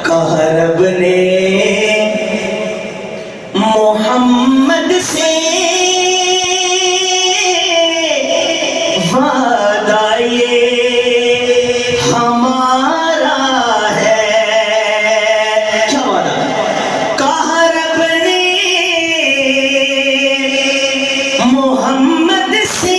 کہا رب نے محمد سے وعدہ یہ ہمارا ہے. کیا وعدہ؟ کہا رب نے محمد سے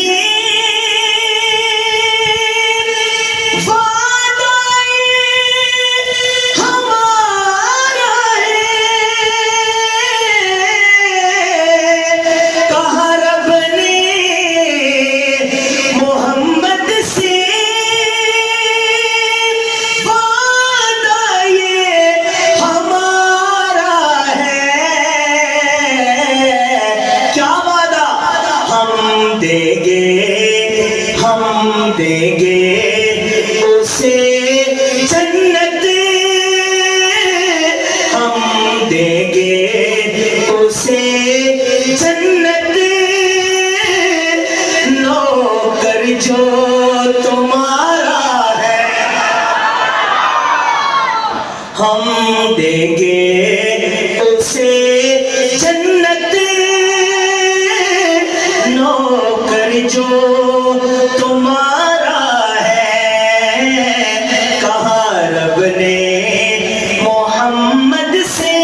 ہم دیں گے اسے جنت، ہم دیں گے اسے جنت، نوکر جو تمہارا ہے. ہم دیں گے اسے جنت، نوکر جو تمہارا ہے. کہا رب نے محمد سے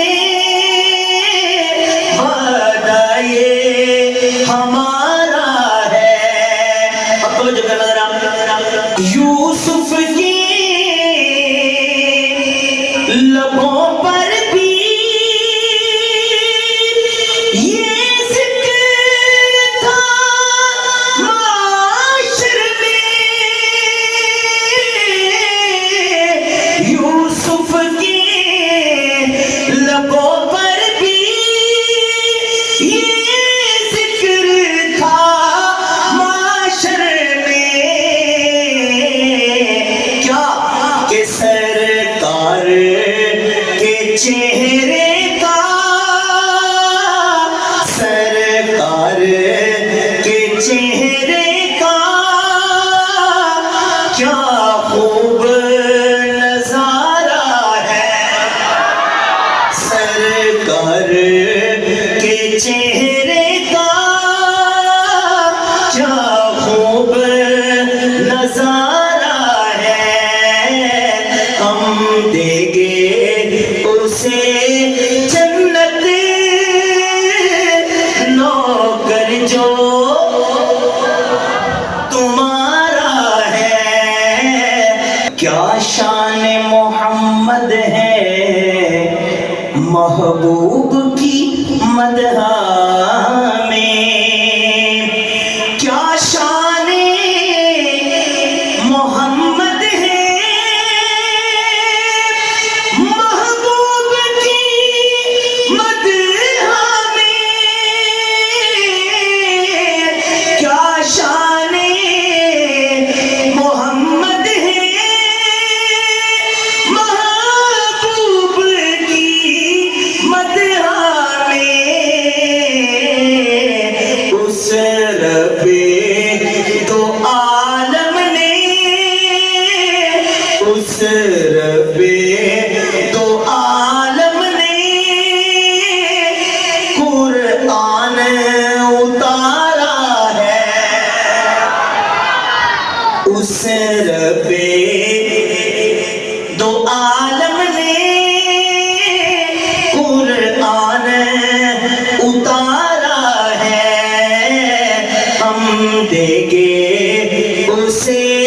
وعدہ یہ ہمارا ہے. اب توجہ کرنا ذرا. یوسف کی لبوں پر بھی سرکار کے چہرے کا، سرکار کے چہرے کا کیا خوب نظارہ ہے. سرکار کے چہرے کا کیا خوب نظارہ ہے. ہم دیں گے اسے جنت، نوکر جو تمہارا ہے. کیا شان محمد ہے محبوب کی مدح میں، کیا شان محمد ہے اس رب دو عالم نے قرآن اتارا ہے. اس رب دو عالم نے قرآن اتارا ہے. ہم دیں گے اسے